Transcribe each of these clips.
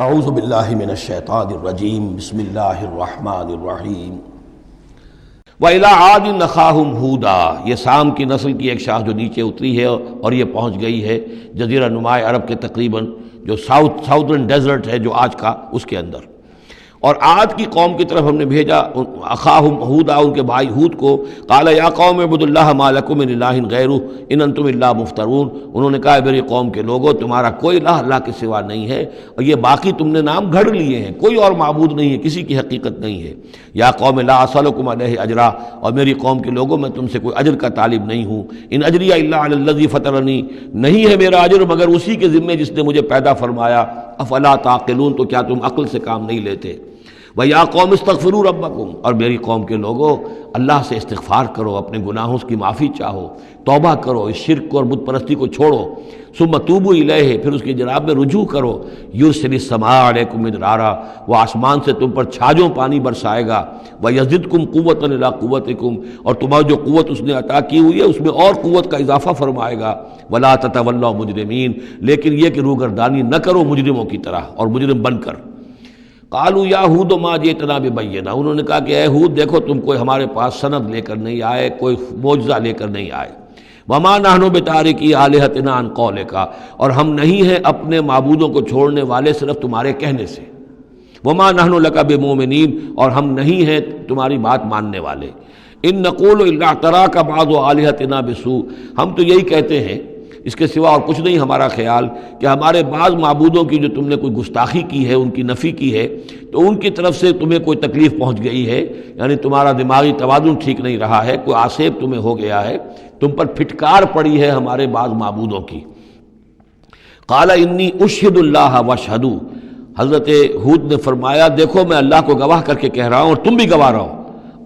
اعوذ باللہ من الشیطان الرجیم بسم اللہ الرحمن الرحیم وَإِلَىٰ عَادٍ أَخَاهُمْ هُودًا، یہ سام کی نسل کی ایک شاخ جو نیچے اتری ہے اور یہ پہنچ گئی ہے جزیرہ نمائے عرب کے تقریباً جو ساؤترن ڈیزرٹ ہے جو آج کا، اس کے اندر، اور عاد کی قوم کی طرف ہم نے بھیجا اخاہم ہودا، ان کے بھائی ہود کو۔ قال یا قوم اعبدوا اللہ ما لکم من الہ غیرہ ان انتم الا مفترون، انہوں نے کہا میری قوم کے لوگوں تمہارا کوئی الہ اللہ کے سوا نہیں ہے اور یہ باقی تم نے نام گھڑ لیے ہیں، کوئی اور معبود نہیں ہے، کسی کی حقیقت نہیں ہے۔ یا قوم لا اسألکم علیہ اجرا، اور میری قوم کے لوگوں میں تم سے کوئی اجر کا طالب نہیں ہوں۔ ان اجری الا علی الذی فطرنی، نہیں ہے میرا اجر مگر اسی کے ذمے جس نے مجھے پیدا فرمایا۔ افلا تعقلون، تو کیا تم عقل سے کام نہیں لیتے؟ وَيَا قَوْمِ اسْتَغْفِرُوا رَبَّكُمْ، اور میری قوم کے لوگوں اللہ سے استغفار کرو، اپنے گناہوں کی معافی چاہو، توبہ کرو، اس شرک کو اور بت پرستی کو چھوڑو۔ ثُمَّ تُوبُوا إِلَيْهِ، پھر اس کی جناب میں رجوع کرو۔ يُرْسِلِ السَّمَاءَ عَلَيْكُمْ مِدْرَارًا، وہ آسمان سے تم پر چھاجوں پانی برسائے گا۔ وَيَزِدْكُمْ قُوَّةً إِلَىٰ قُوَّتِكُمْ، اور تمہاری جو قوت اس نے عطا کی ہوئی ہے اس میں اور قوت کا اضافہ فرمائے گا۔ وَلَا تَتَوَلَّوْا مُجْرِمِينَ، لیکن یہ کہ روگردانی نہ کرو مجرموں کی طرح اور مجرم بن کر۔ قالوا یا ہود ما جئتنا ببینہ، انہوں نے کہا کہ اے ہود دیکھو تم کوئی ہمارے پاس سند لے کر نہیں آئے، کوئی معجزہ لے کر نہیں آئے۔ وما نحن بتارکی آلہتنا عن قولک، اور ہم نہیں ہیں اپنے معبودوں کو چھوڑنے والے صرف تمہارے کہنے سے۔ وما نحن لک بمؤمنین، اور ہم نہیں ہیں تمہاری بات ماننے والے۔ ان نقول الا اعتراک بعض آلہتنا بسوء، ہم تو یہی کہتے ہیں، اس کے سوا اور کچھ نہیں ہمارا خیال، کہ ہمارے بعض معبودوں کی جو تم نے کوئی گستاخی کی ہے، ان کی نفی کی ہے، تو ان کی طرف سے تمہیں کوئی تکلیف پہنچ گئی ہے، یعنی تمہارا دماغی توازن ٹھیک نہیں رہا ہے، کوئی آسیب تمہیں ہو گیا ہے، تم پر پھٹکار پڑی ہے ہمارے بعض معبودوں کی۔ قال انی اشہد اللہ واشہدوا، حضرت ہود نے فرمایا دیکھو میں اللہ کو گواہ کر کے کہہ رہا ہوں اور تم بھی گواہ رہو،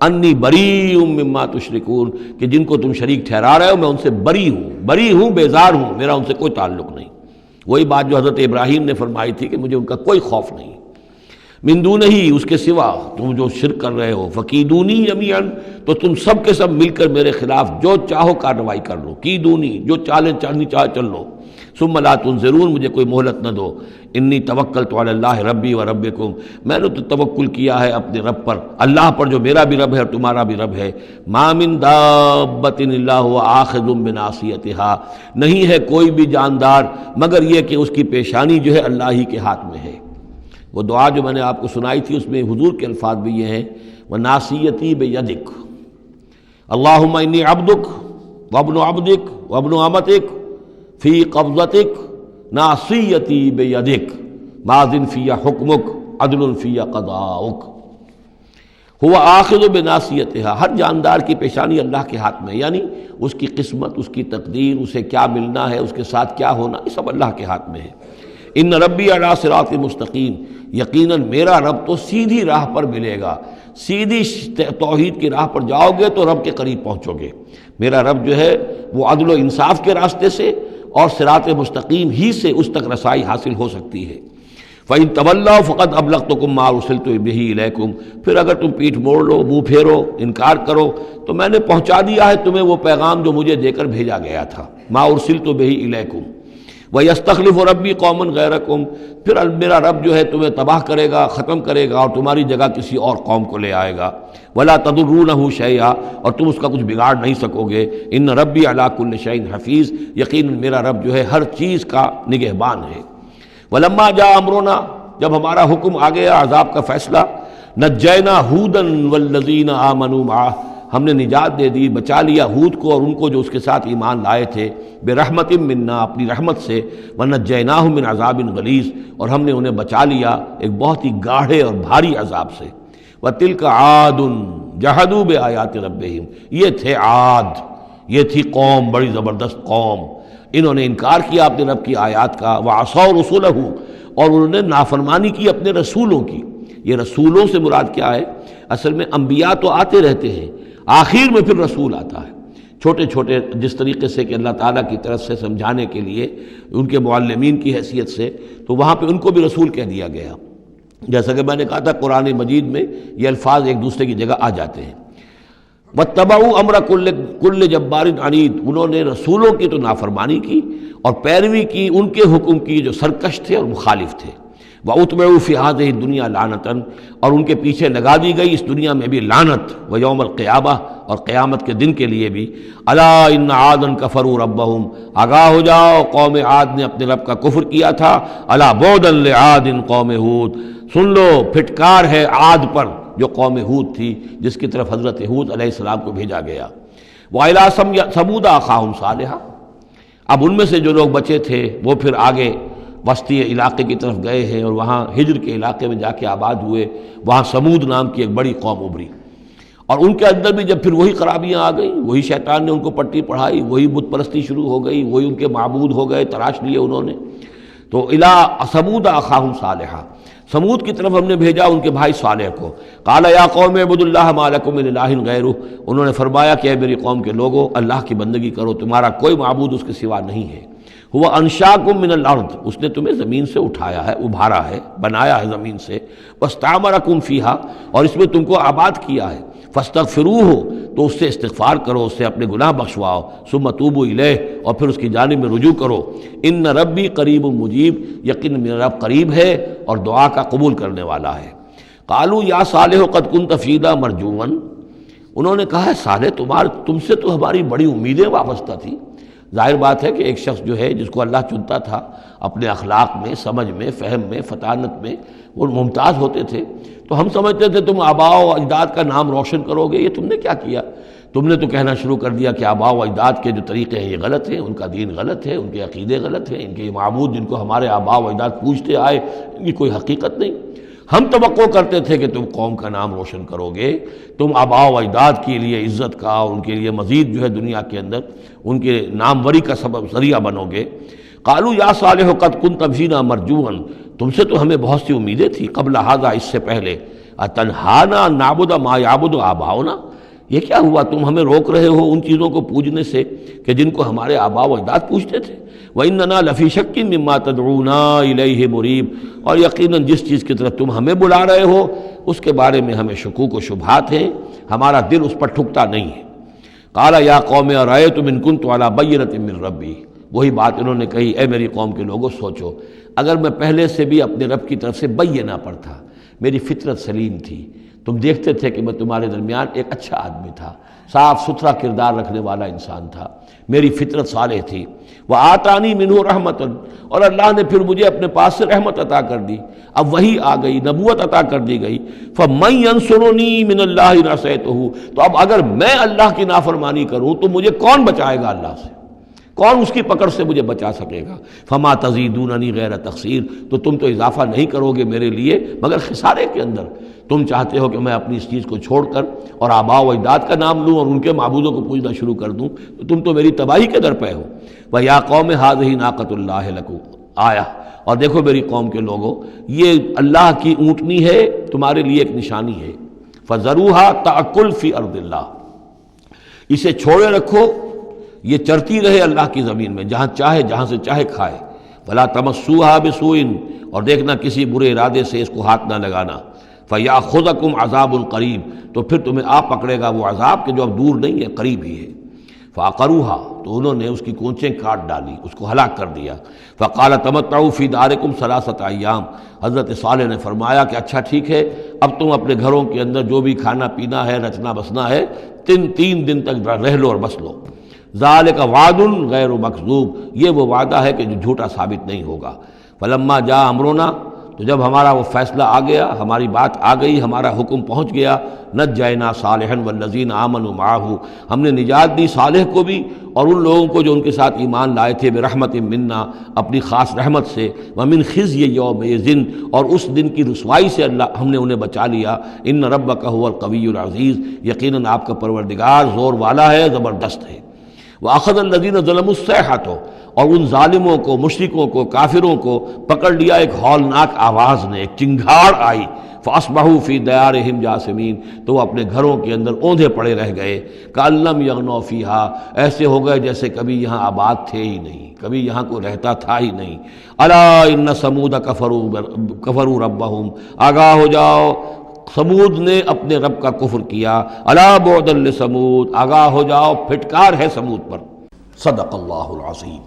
انی بریء مما تشرکون، کہ جن کو تم شریک ٹھہرا رہے ہو میں ان سے بری ہوں، بیزار ہوں، میرا ان سے کوئی تعلق نہیں۔ وہی بات جو حضرت ابراہیم نے فرمائی تھی کہ مجھے ان کا کوئی خوف نہیں، من دونہ، اس کے سوا تم جو شرک کر رہے ہو، فکیدونی جمیعا، تو تم سب کے سب مل کر میرے خلاف جو چاہو کارروائی کر لو، کیدونی، جو چالیں چلنی چاہے چل لو، ثم لا تنظرون، مجھے کوئی مہلت نہ دو۔ انی توکلت علی اللہ ربی و ربکم، میں نے تو توکل کیا ہے اپنے رب پر، اللہ پر جو میرا بھی رب ہے اور تمہارا بھی رب ہے۔ ما من دابۃ الا هو آخذ بناصیتها، نہیں ہے کوئی بھی جاندار مگر یہ کہ اس کی پیشانی جو ہے اللہ ہی کے ہاتھ میں ہے۔ وہ دعا جو میں نے آپ کو سنائی تھی اس میں حضور کے الفاظ بھی یہ ہیں، وَنَاصِيَتِي بِيَدِكَ اللہم انی عبدک وابن عبدک وابن امتک فی قبضتک ناصیتی بیدک ماض فی حکمک عدل فی قضاؤک۔ ہوا آخذ بناصیتها، ہر جاندار کی پیشانی اللہ کے ہاتھ میں، یعنی اس کی قسمت، اس کی تقدیر، اسے کیا ملنا ہے، اس کے ساتھ کیا ہونا، یہ سب اللہ کے ہاتھ میں ہے۔ ان ربی علی صراط مستقیم، یقیناً میرا رب تو سیدھی راہ پر ملے گا، سیدھی توحید کی راہ پر جاؤ گے تو رب کے قریب پہنچو گے۔ میرا رب جو ہے وہ عدل و انصاف کے راستے سے اور صراط مستقیم ہی سے اس تک رسائی حاصل ہو سکتی ہے۔ فَإِن تَوَلَّوْا فَقَدْ أَبْلَغْتُكُم مَّا أُرْسِلْتُ بِهِ إِلَيْكُمْ، پھر اگر تم پیٹھ موڑ لو، منہ پھیرو، انکار کرو، تو میں نے پہنچا دیا ہے تمہیں وہ پیغام جو مجھے دے کر بھیجا گیا تھا۔ مَا أُرْسِلْتُ بِهِ إِلَيْكُمْ وَيَسْتَخْلِفُ رَبِّي قَوْمًا غَيْرَكُمْ، پھر میرا رب جو ہے تمہیں تباہ کرے گا، ختم کرے گا اور تمہاری جگہ کسی اور قوم کو لے آئے گا۔ وَلَا تَضُرُّونَهُ شَيْئًا، اور تم اس کا کچھ بگاڑ نہیں سکو گے۔ ان ربی علی کل شیء حفیظ، یقیناً میرا رب جو ہے ہر چیز کا نگہبان ہے۔ وَلَمَّا جَاءَ أَمْرُنَا، جب ہمارا حکم آ گیا، عذاب کا فیصلہ، نَجَّيْنَا هُودًا وَالَّذِينَ آمَنُوا مَعَهُ، ہم نے نجات دے دی، بچا لیا ہود کو اور ان کو جو اس کے ساتھ ایمان لائے تھے، برحمت منا، اپنی رحمت سے، ونجیناہم من عذاب غلیظ، اور ہم نے انہیں بچا لیا ایک بہت ہی گاڑھے اور بھاری عذاب سے۔ وتلک عاد جحدوا بآیات ربہم، یہ تھے عاد، یہ تھی قوم، بڑی زبردست قوم، انہوں نے انکار کیا اپنے رب کی آیات کا، وعصوا رسولہ، اور انہوں نے نافرمانی کی اپنے رسولوں کی۔ یہ رسولوں سے مراد کیا ہے؟ اصل میں انبیاء تو آتے رہتے ہیں، آخر میں پھر رسول آتا ہے، چھوٹے چھوٹے، جس طریقے سے کہ اللہ تعالیٰ کی طرف سے سمجھانے کے لیے ان کے معلمین کی حیثیت سے، تو وہاں پہ ان کو بھی رسول کہہ دیا گیا۔ جیسا کہ میں نے کہا تھا قرآن مجید میں یہ الفاظ ایک دوسرے کی جگہ آ جاتے ہیں۔ وَاتَّبَعُوا أَمْرَ كُلِّ جَبَّارٍ عَنِيدٍ، انہوں نے رسولوں کی تو نافرمانی کی اور پیروی کی ان کے حکم کی جو سرکش تھے اور مخالف تھے۔ وَأُتْبِعُوا فِي هَذِهِ الدُّنْيَا لَعْنَةً، اور ان کے پیچھے لگا دی گئی اس دنیا میں بھی لعنت، وَيَوْمَ الْقِيَامَةِ، اور قیامت کے دن کے لیے بھی، أَلَا إِنَّ عَادًا كَفَرُوا رَبَّهُمْ، آگاہ ہو جاؤ قوم عاد نے اپنے رب کا کفر کیا تھا، أَلَا بُعْدًا لِعَادٍ قوم ہود، سن لو پھٹکار ہے عاد پر جو قوم ہود تھی جس کی طرف حضرت ہود علیہ السلام کو بھیجا گیا۔ وَإِلَىٰ ثَمُودَ أَخَاهُمْ صَالِحًا، اب ان میں سے جو لوگ بچے تھے وہ پھر آگے وسطی علاقے کی طرف گئے ہیں اور وہاں ہجر کے علاقے میں جا کے آباد ہوئے، وہاں سمود نام کی ایک بڑی قوم ابھری، اور ان کے اندر بھی جب پھر وہی خرابیاں آ گئیں، وہی شیطان نے ان کو پٹی پڑھائی، وہی بت پرستی شروع ہو گئی، وہی ان کے معبود ہو گئے، تراش لیے انہوں نے۔ تو الی ثمود اخاہم صالحا، سمود کی طرف ہم نے بھیجا ان کے بھائی صالح کو۔ قال یا قوم اعبدوا اللہ ما لکم من الہ غیرہ، انہوں نے فرمایا کہ اے میری قوم کے لوگو، اللہ کی بندگی کرو، تمہارا کوئی معبود اس کے سوا نہیں ہے۔ هو انشاکم من الارض، اس نے تمہیں زمین سے اٹھایا ہے، ابھارا ہے، بنایا ہے زمین سے، واستعمرکم فیہا، اور اس میں تم کو آباد کیا ہے، فاستغفروہ، تو اس سے استغفار کرو، اس سے اپنے گناہ بخشواؤ، ثم توبوا الیہ، اور پھر اس کی جانب میں رجوع کرو۔ ان ربی قریب مجیب، یقین میرا رب قریب ہے اور دعا کا قبول کرنے والا ہے۔ قالوا یا صالح قد کنت فینا مرجوا، انہوں نے کہا ہے صالح تم سے تو ہماری بڑی امیدیں وابستہ تھی۔ ظاہر بات ہے کہ ایک شخص جو ہے جس کو اللہ چنتا تھا اپنے اخلاق میں، سمجھ میں، فہم میں، فطانت میں وہ ممتاز ہوتے تھے، تو ہم سمجھتے تھے تم آباء و اجداد کا نام روشن کرو گے۔ یہ تم نے کیا کیا؟ تم نے تو کہنا شروع کر دیا کہ آباء و اجداد کے جو طریقے ہیں یہ غلط ہیں، ان کا دین غلط ہے، ان کے عقیدے غلط ہیں، ان کے معبود جن کو ہمارے آباء و اجداد پوجتے آئے ان کی کوئی حقیقت نہیں۔ ہم توقع کرتے تھے کہ تم قوم کا نام روشن کرو گے، تم آباء و اجداد کے لیے عزت کا اور ان کے لیے مزید جو ہے دنیا کے اندر ان کے ناموری کا سبب ذریعہ بنو گے۔ قالوا یا صالح قد کنت فینا مرجوا، تم سے تو ہمیں بہت سی امیدیں تھی، قبل ھذا، اس سے پہلے، اتنہانا نعبد ما یعبد آباؤنا، یہ کیا ہوا تم ہمیں روک رہے ہو ان چیزوں کو پوجنے سے کہ جن کو ہمارے آباء و اجداد پوجتے تھے۔ وَإِنَّنَا لَفِي شَكٍّ مِّمَّا تَدْعُونَا إِلَيْهِ مُرِيبٍ، اور یقیناً جس چیز کی طرف تم ہمیں بلا رہے ہو اس کے بارے میں ہمیں شکوک و شبہات ہیں، ہمارا دل اس پر ٹھکتا نہیں ہے۔ قَالَ يَا قَوْمِ أَرَأَيْتُمْ إِن كُنتُ عَلَىٰ بَيِّنَةٍ مِّن رَّبِّي، وہی بات انہوں نے کہی، اے میری قوم کے لوگوں سوچو، اگر میں پہلے سے بھی اپنے رب کی طرف سے بینہ پر تھا، میری فطرت سلیم تھی، تم دیکھتے تھے کہ میں تمہارے درمیان ایک اچھا آدمی تھا، صاف ستھرا کردار رکھنے والا انسان تھا، میری فطرت صالح تھی، وآتانی منہ رحمتاً، اور اللہ نے پھر مجھے اپنے پاس سے رحمت عطا کر دی، اب وہی آ گئی، نبوت عطا کر دی گئی، فمن ینصرنی من اللہ ان عصیتہ، تو اب اگر میں اللہ کی نافرمانی کروں تو مجھے کون بچائے گا اللہ سے، کون اس کی پکڑ سے مجھے بچا سکے گا؟ فما تزیدوننی غیر تقصیر، تو تم تو اضافہ نہیں کرو گے میرے لیے مگر خسارے کے اندر۔ تم چاہتے ہو کہ میں اپنی اس چیز کو چھوڑ کر اور آباء و اجداد کا نام لوں اور ان کے معبودوں کو پوجنا شروع کر دوں، تو تم تو میری تباہی کے در پہ ہو۔ وَيَا قَوْمِ هَٰذِهِ نَاقَةُ اللَّهِ لَكُمْ آیَةٌ، اور دیکھو میری قوم کے لوگوں، یہ اللہ کی اونٹنی ہے، تمہارے لیے ایک نشانی ہے، فَذَرُوهَا تَأْكُلْ فِي أَرْضِ اللَّهِ، اسے چھوڑے رکھو، یہ چرتی رہے اللہ کی زمین میں، جہاں چاہے جہاں سے چاہے کھائے، وَلَا تَمَسُّوهَا بِسُوءٍ، اور دیکھنا کسی برے ارادے سے اس کو ہاتھ نہ لگانا، فَيَأْخُذَكُمْ عَذَابٌ قَرِيبٌ، تو پھر تمہیں آ پکڑے گا وہ عذاب کہ جو اب دور نہیں ہے، قریب ہی ہے۔ فَعَقَرُوهَا، تو انہوں نے اس کی کونچیں کاٹ ڈالی، اس کو ہلاک کر دیا۔ فَقَالَ تَمَتَّعُوا فِي دَارِكُمْ ثَلَاثَةَ أَيَّامٍ، حضرت صالح نے فرمایا کہ اچھا ٹھیک ہے، اب تم اپنے گھروں کے اندر جو بھی کھانا پینا ہے، رچنا بسنا ہے، تین دن تک رہ لو اور بس لو۔ ذالک وعد غیر مکذوب، یہ وہ وعدہ ہے کہ جو جھوٹا ثابت نہیں ہوگا۔ فلما جاء امرنا، تو جب ہمارا وہ فیصلہ آ گیا، ہماری بات آ گئی، ہمارا حکم پہنچ گیا، نجینا صالحا والذین آمنوا معہ، ہم نے نجات دی صالح کو بھی اور ان لوگوں کو جو ان کے ساتھ ایمان لائے تھے، برحمت منا، اپنی خاص رحمت سے، ومن خزی یومئذ، اور اس دن کی رسوائی سے اللہ ہم نے انہیں بچا لیا۔ ان ربک هو القوی العزیز، یقیناً آپ کا پروردگار زور والا ہے، زبردست ہے۔ وَأَخَذَ الَّذِينَ ظَلَمُوا الصَّيْحَةُ، اور ان ظالموں کو، مشرکوں کو، کافروں کو پکڑ لیا ایک ہولناک آواز نے، ایک چنگھاڑ آئی، فَأَصْبَحُوا فِي دِيَارِهِمْ جَاثِمِينَ، تو وہ اپنے گھروں کے اندر اوندھے پڑے رہ گئے، كَأَن لَّمْ يَغْنَوْا فِيهَا، ایسے ہو گئے جیسے کبھی یہاں آباد تھے ہی نہیں، کبھی یہاں کوئی رہتا تھا ہی نہیں۔ أَلَا إِنَّ ثَمُودَ كَفَرُوا رَبَّهُمْ، آگاہ ہو جاؤ، سمود نے اپنے رب کا کفر کیا۔ الا بعدا لثمود، آگاہ ہو جاؤ، پھٹکار ہے سمود پر۔ صدق اللہ العظیم۔